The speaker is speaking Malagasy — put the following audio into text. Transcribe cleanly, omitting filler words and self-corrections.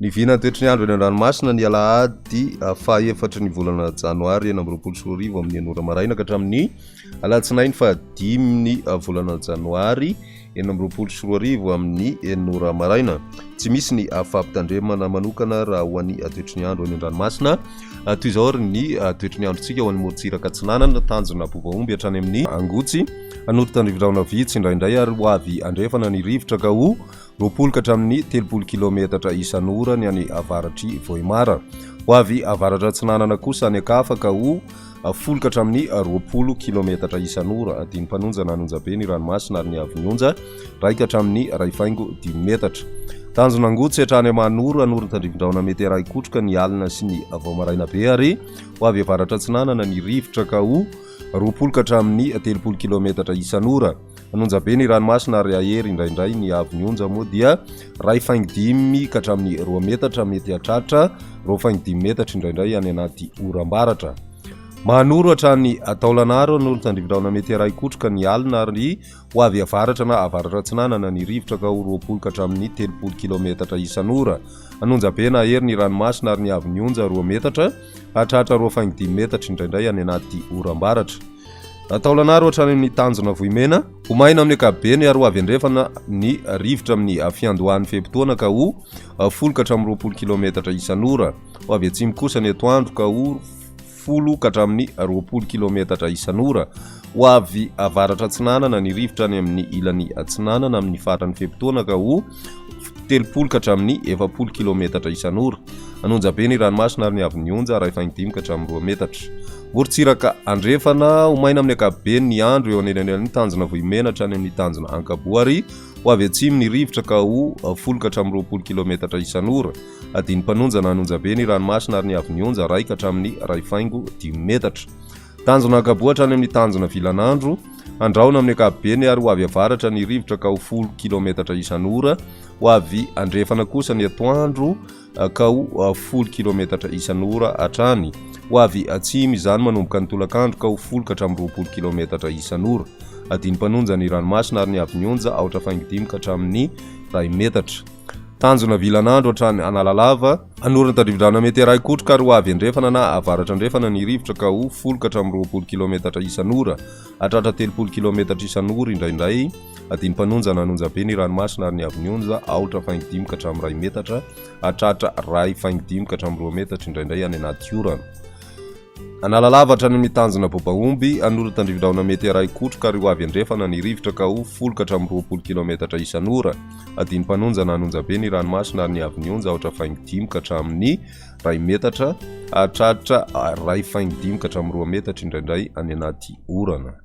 Ny vina toetry ny andro eny an-dranomasina ny alahady faha-efatra ny volana janoary enina amby roapolo sy roa arivo amin'ny enora maraina ka hatramin'ny alatsinainy faha-dimy ny volana janoary enina amby roapolo sy roa arivo amin'ny enora maraina. Tsy misy ny fampitandremana manokana raha ho an'ny toetry ny andro eny an-dranomasina. Toy izao ary ny toetry ny androntsika ho an'ny morotsiraka atsinanana tanjona bobaomby hatrany amin'ny angotsy anoto tandrivindraona vitsy indraindray ary ho avy andrefana ny rivotra ka ho 20 ka hatramin'ny 30 kilometatra isan'ora ny any avaratry Vohimara. Ho avy avaratra atsinanana kosa any akafa ka ho 10 ka hatramin'ny 20 kilometatra isan'ora. Adiny mpanonja nanonja be ny ranomasina ary ny avy nyonja 1 ka hatramin'ny 2.5 metatra. Tanjona angotsy hatrany Amanoro anorin'ny tandrivindraona mety iray kotroka ny alina sy ny vaomaraina be ary ho avy avaratra atsinanana ny rivotra ka ho 20 ka hatramin'ny 30 kilometatra isan'ora. Anonja be ny ranomasina ary ahery indraindray ny avy nyonja moa dia 2.5 ka hatramin'ny 2 metatra mety hatratra 2.5 metatra indraindray any anaty oram-baratra. Manoro hatrany Taolanaro anorin'ny tandrivindraona mety iray kotroka ny alina ary ho avy avaratra na avaratra atsinanana ny rivotra ka ho 20 ka hatramin'ny 30 kilometatra isan'ora. Anonja be na ahery ny ranomasina ary ny avy nyonja 2 metatra hatratra 2.5 metatra indraindray any anaty oram-baratra. Taolanaro hatrany amin'ny tanjona Vohimena ho maina amin'ny ankapobeny ary ho avy andrefana ny rivotra amin'ny fiandohan'ny fempotoana ka ho 10 ka hatramin'ny 20 kilometatra isan'ora. Ho avy atsimo kosa ny atoandro ka ho 10 ka hatramin'ny 20 kilometatra isan'ora. Ho avy avaratra atsinanana ny rivotra any amin'ny ilany atsinanana amin'ny faran'ny fempotoana ka ho 30 ka hatramin'ny 20 kilometatra isan'ora. Anonja be ny ranomasina ary ny avy nyonja 2.5 ka hatramin'ny 2 metatra. Morotsiraka andrefana ho maina amin'ny ankapobeny ny andro eo anelanelan'ny tanjona Vohimena hatrany amin'ny tanjona Ankaboary. Ho avy atsimo ny rivotra ka ho 10 ka hatramin'ny 20 kilometatra isan'ora. Adiny mpanonja nanonja be ny ranomasina ary ny avy nyonja 1 ka hatramin'ny 2.5 metatra. Tanjona Ankaboa hatrany amin'ny tanjona Vilanandro andraona amin'ny ankapobeny ary ho avy avaratra ny rivotra ka ho 10 kilometatra isan'ora. Ho avy andrefana kosa ny atoandro ka ho 10 kilometatra isan'ora hatrany. Ho avy atsimo izany manomboka ny tolakandro ka ho 10 ka hatramin'ny 20 kilometatra isan'ora. Adiny mpanonja ny ranomasina ary ny avy nyonja 4.5 ka hatramin'ny 2 metatra. Tanjona Vilanandro hatrany Analalava anorin'ny tandrivindraona mety iray kotroka ary ho avy andrefana na avaratra andrefana ny rivotra ka ho 10 ka hatramin'ny 20 kilometatra isan'ora hatratra 30 kilometatra isan'ora indraindray. Adiny mpanonja nanonja be ny ranomasina ary ny avy nyonja 4.5 ka hatramin'ny 2 metatra hatratra 2.5 ka hatramin'ny 2 metatra indraindray any anaty orana. Analalava hatrany amin'ny tanjona Bobaomby anorin'ny tandrivindraona mety iray kotroka ary ho avy andrefana ny rivotra ka ho 10 ka hatramin'ny 20 kilometatra isan'ora. Adiny mpanonja nanonja be ny ranomasina ary ny avy nyonja 4.5 ka hatramin'ny 2 metatra hatratra 2.5 ka hatramin'ny 2 metatra indraindray any anaty orana.